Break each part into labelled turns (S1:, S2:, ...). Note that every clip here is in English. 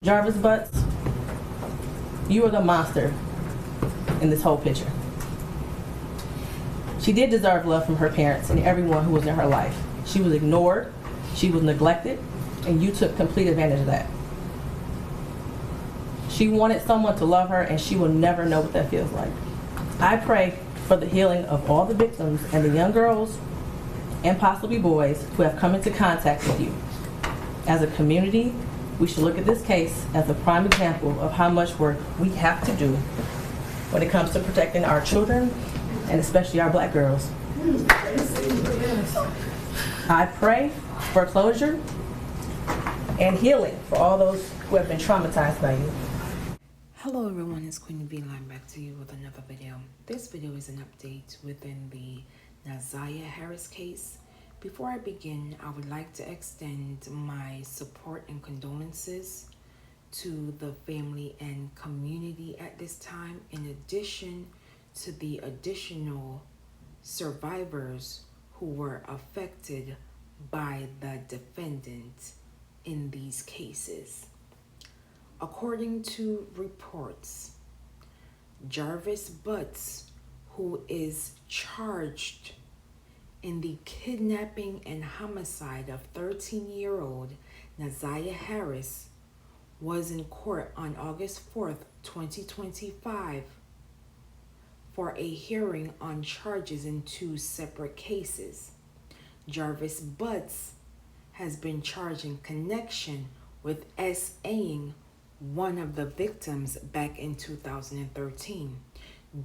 S1: Jarvis Butts, you are the monster in this whole picture. She did deserve love from her parents and everyone who was in her life. She was ignored, she was neglected, and you took complete advantage of that. She wanted someone to love her, and she will never know what that feels like. I pray for the healing of all the victims and the young girls and possibly boys who have come into contact with you. As a community, we should look at this case as a prime example of how much work we have to do when it comes to protecting our children and especially our Black girls. I pray for closure and healing for all those who have been traumatized by you.
S2: Hello everyone, it's Queen Beeline back to you with another video. This video is an update within the Ziyah Harris case. Before I begin, I would like to extend my support and condolences to the family and community at this time, in addition to the additional survivors who were affected by the defendant in these cases. According to reports, Jarvis Butts, who is charged in the kidnapping and homicide of 13-year-old Ziyah Harris, was in court on August 4th, 2025 for a hearing on charges in two separate cases. Jarvis Butts has been charged in connection with SAing one of the victims back in 2013.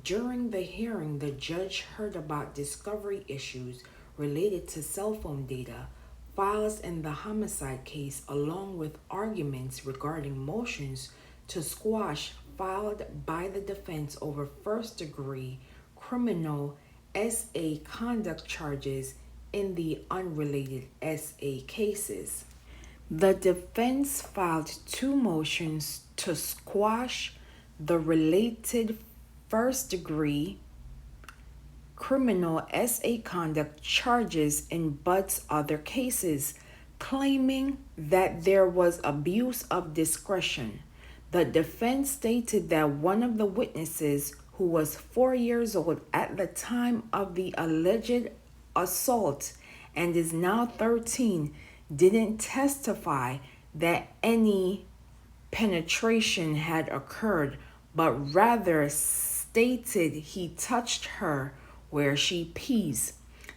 S2: During the hearing, the judge heard about discovery issues related to cell phone data, files in the homicide case, along with arguments regarding motions to squash filed by the defense over first-degree criminal SA conduct charges in the unrelated SA cases. The defense filed two motions to squash the related first-degree criminal SA conduct charges in Butts' other cases, claiming that there was abuse of discretion. The defense stated that one of the witnesses, who was 4 years old at the time of the alleged assault and is now 13, didn't testify that any penetration had occurred, but rather stated he touched her where she pees.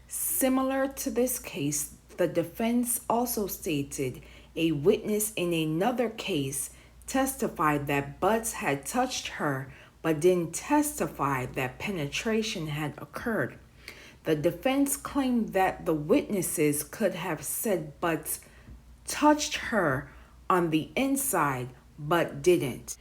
S2: Similar to this case, the defense also stated a witness in another case testified that Butts had touched her, but didn't testify that penetration had occurred. The defense claimed that the witnesses could have said Butts touched her on the inside, but didn't.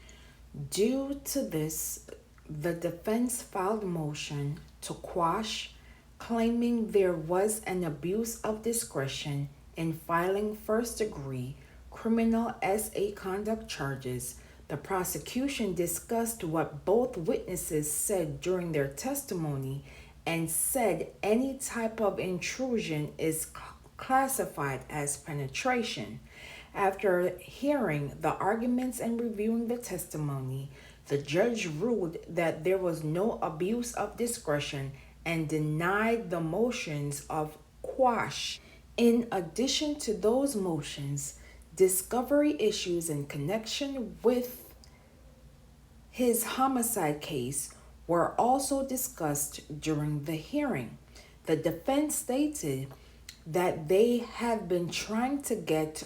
S2: Due to this, the defense filed a motion to quash, claiming there was an abuse of discretion in filing first-degree criminal SA conduct charges. The prosecution discussed what both witnesses said during their testimony and said any type of intrusion is classified as penetration. After hearing the arguments and reviewing the testimony, the judge ruled that there was no abuse of discretion and denied the motions of quash. In addition to those motions, discovery issues in connection with his homicide case were also discussed during the hearing. The defense stated that they had been trying to get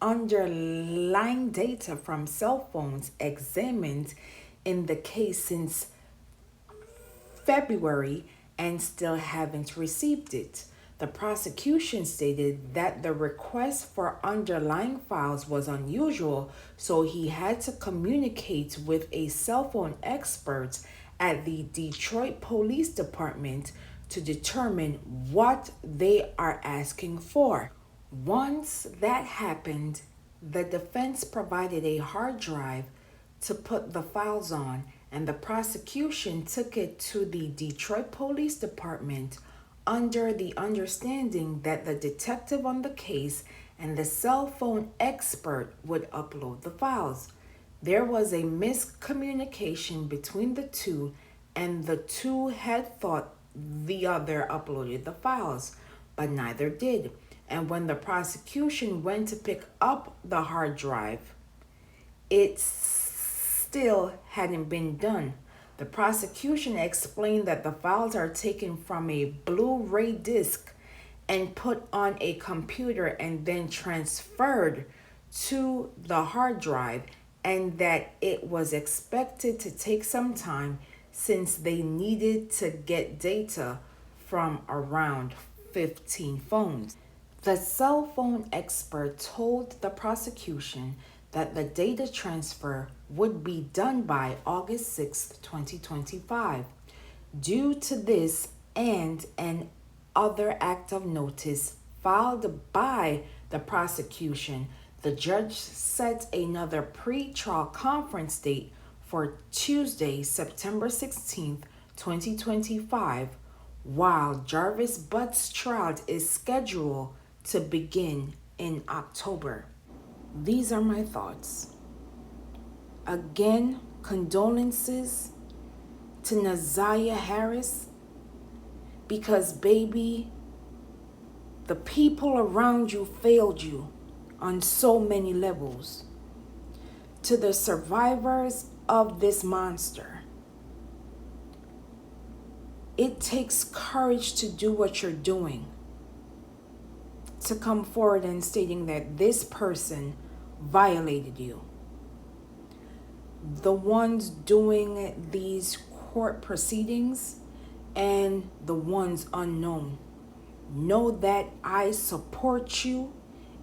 S2: underlying data from cell phones examined in the case since February and still haven't received it. The prosecution stated that the request for underlying files was unusual, so he had to communicate with a cell phone expert at the Detroit Police Department to determine what they are asking for. Once that happened, the defense provided a hard drive to put the files on, and the prosecution took it to the Detroit Police Department under the understanding that the detective on the case and the cell phone expert would upload the files. There was a miscommunication between the two, and the two had thought the other uploaded the files, but neither did. And when the prosecution went to pick up the hard drive, it still hadn't been done. The prosecution explained that the files are taken from a Blu-ray disc and put on a computer and then transferred to the hard drive, and that it was expected to take some time since they needed to get data from around 15 phones. The cell phone expert told the prosecution that the data transfer would be done by August 6, 2025. Due to this and an other act of notice filed by the prosecution, the judge set another pre-trial conference date for Tuesday, September 16, 2025, while Jarvis Butt's trial is scheduled to begin in October. These are my thoughts. Again, condolences to Ziyah Harris, because baby, the people around you failed you on so many levels. To the survivors of this monster, it takes courage to do what you're doing, to come forward and stating that this person violated you. The ones doing these court proceedings and the ones unknown, know that I support you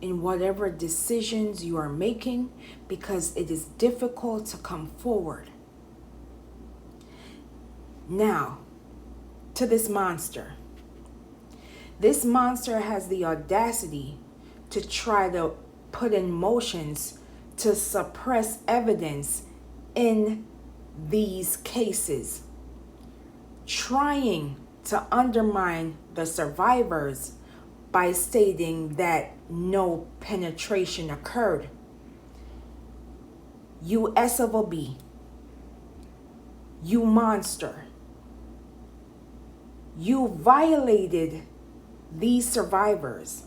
S2: in whatever decisions you are making, because it is difficult to come forward. Now, to this monster. This monster has the audacity to try to put in motions to suppress evidence in these cases, trying to undermine the survivors by stating that no penetration occurred. You SOB, you monster, you violated these survivors.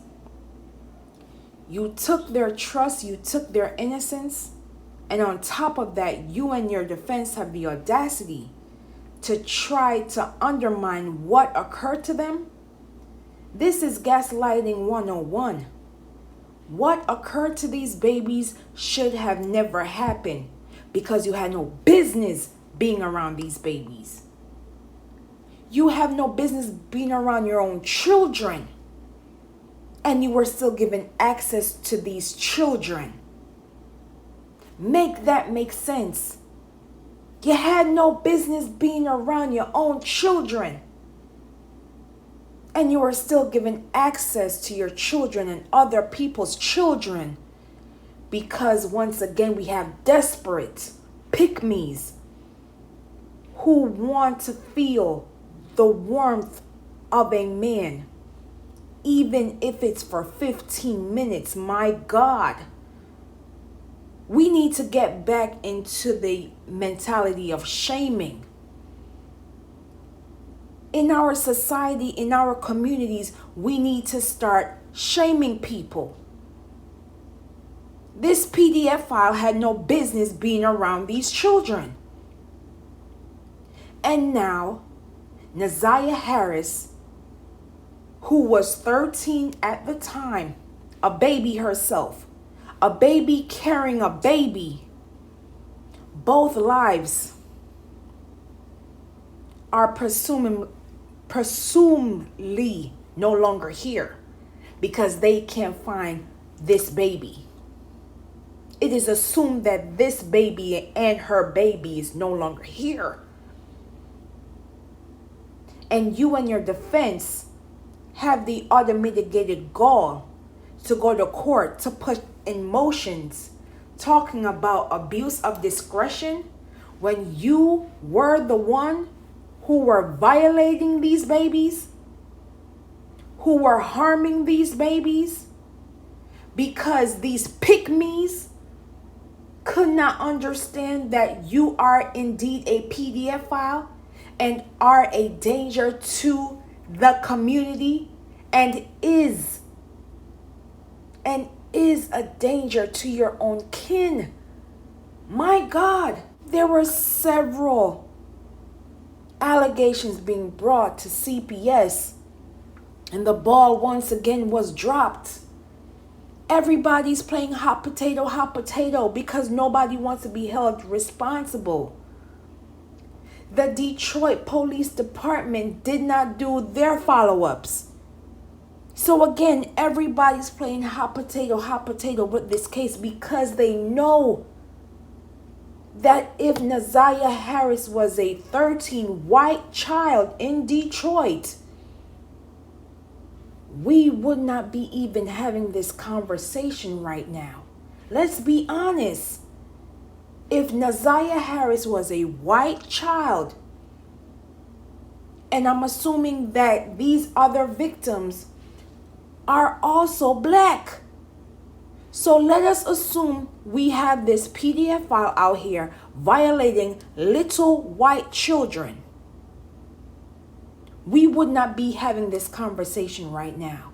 S2: You took their trust, you took their innocence, and on top of that, you and your defense have the audacity to try to undermine what occurred to them. This is gaslighting 101. What occurred to these babies should have never happened, because you had no business being around these babies. You have no business being around your own children, and you were still given access to these children. Make that make sense. You had no business being around your own children, and you were still given access to your children and other people's children, because once again we have desperate pick-me's who want to feel the warmth of a man, even if it's for 15 minutes. My God, we need to get back into the mentality of shaming. In our society, in our communities, we need to start shaming people. This PDF file had no business being around these children. And now, Ziyah Harris, who was 13 at the time, a baby herself, a baby carrying a baby, both lives are presumably no longer here because they can't find this baby. It is assumed that this baby and her baby is no longer here. And you and your defense have the other mitigated gall to go to court to put in motions talking about abuse of discretion when you were the one who were violating these babies, who were harming these babies, because these pick-me's could not understand that you are indeed a PDF file and are a danger to the community and is a danger to your own kin. My God, there were several allegations being brought to CPS, and the ball once again was dropped. Everybody's playing hot potato because nobody wants to be held responsible. The Detroit Police Department did not do their follow-ups. So again, everybody's playing hot potato with this case because they know that if Ziyah Harris was a 13 white child in Detroit, we would not be even having this conversation right now. Let's be honest. If Ziyah Harris was a white child, and I'm assuming that these other victims are also black. So let us assume we have this PDF file out here violating little white children. We would not be having this conversation right now.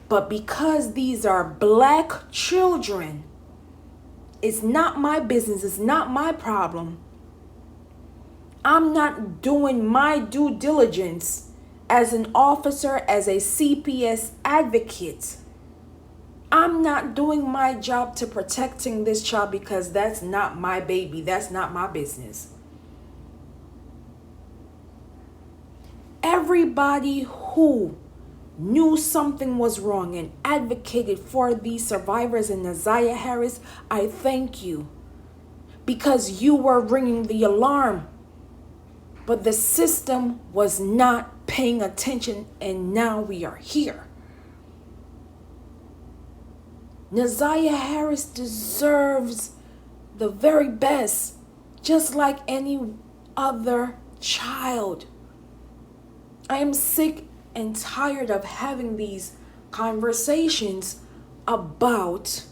S2: But because these are black children, it's not my business, it's not my problem. I'm not doing my due diligence as an officer, as a CPS advocate. I'm not doing my job to protecting this child because that's not my baby. That's not my business. Everybody who knew something was wrong and advocated for these survivors and Ziyah Harris, I thank you. Because you were ringing the alarm. But the system was not paying attention, and now we are here. Ziyah Harris deserves the very best, just like any other child. I am sick and tired of having these conversations about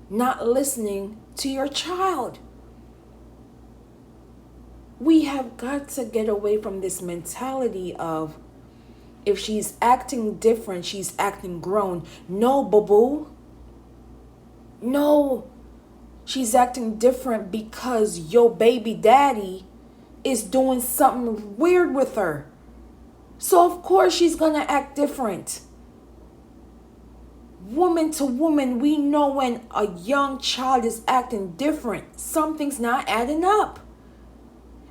S2: not listening to your child. We have got to get away from this mentality of if she's acting different, she's acting grown. No, boo-boo. No, she's acting different because your baby daddy is doing something weird with her. So of course she's gonna act different. Woman to woman, we know when a young child is acting different, something's not adding up.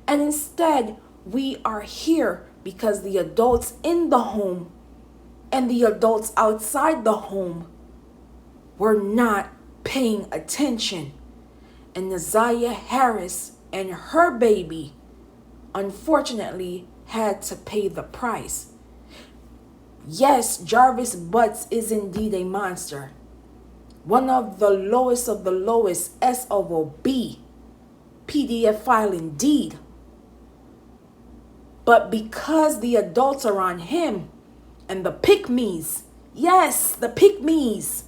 S2: And instead, we are here because the adults in the home and the adults outside the home were not paying attention. And Ziyah Harris and her baby, unfortunately, had to pay the price. Yes, Jarvis Butts is indeed a monster. One of the lowest SOB PDF file indeed. But because the adults are on him and the pick-me's, yes, the pick-me's,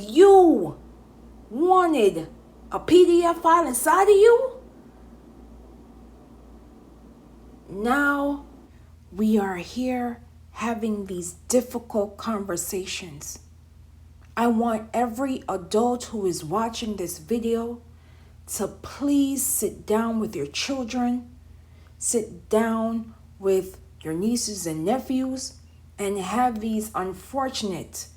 S2: you wanted a PDF file inside of you? Now we are here having these difficult conversations. I want every adult who is watching this video to please sit down with your children, sit down with your nieces and nephews, and have these unfortunate,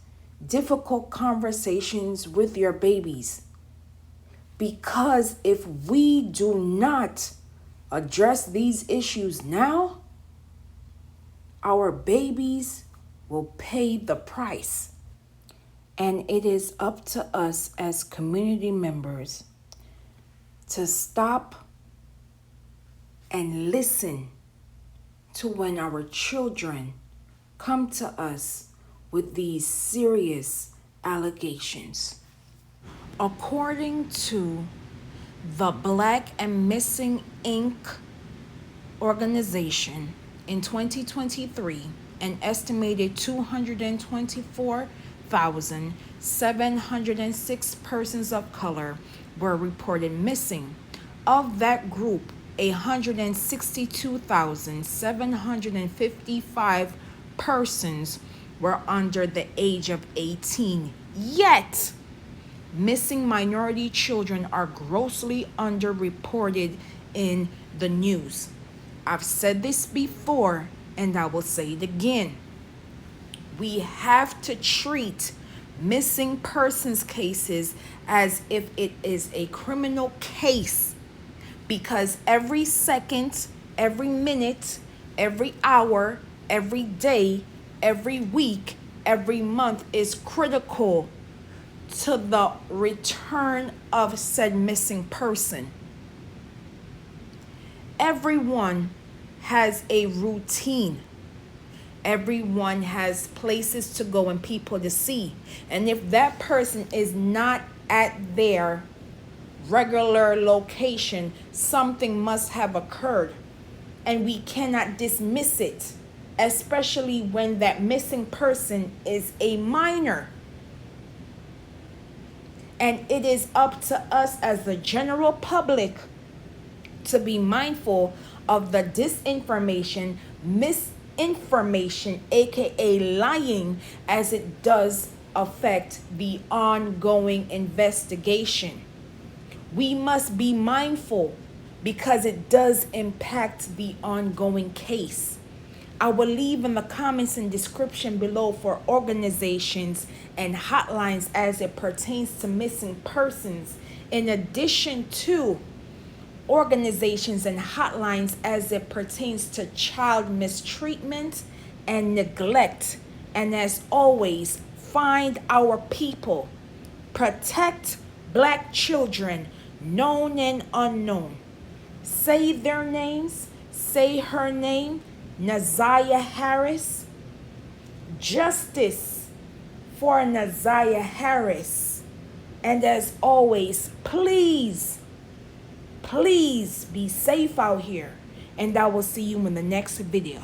S2: difficult conversations with your babies. Because if we do not address these issues now, our babies will pay the price. And it is up to us as community members to stop and listen to when our children come to us with these serious allegations. According to the Black and Missing Inc. organization, in 2023, an estimated 224 1,706 persons of color were reported missing. Of that group, 162,755 persons were under the age of 18. Yet, missing minority children are grossly underreported in the news. I've said this before, and I will say it again. We have to treat missing persons cases as if it is a criminal case, because every second, every minute, every hour, every day, every week, every month is critical to the return of said missing person. Everyone has a routine. Everyone has places to go and people to see. And if that person is not at their regular location, something must have occurred. And we cannot dismiss it, especially when that missing person is a minor. And it is up to us as the general public to be mindful of the disinformation, misinformation, aka lying, as it does affect the ongoing investigation. We must be mindful because it does impact the ongoing case. I will leave in the comments and description below for organizations and hotlines as it pertains to missing persons, in addition to organizations and hotlines as it pertains to child mistreatment and neglect. And as always, find our people. Protect Black children, known and unknown. Say their names. Say her name, Ziyah Harris. Justice for Ziyah Harris. And as always, please be safe out here. And I will see you in the next video.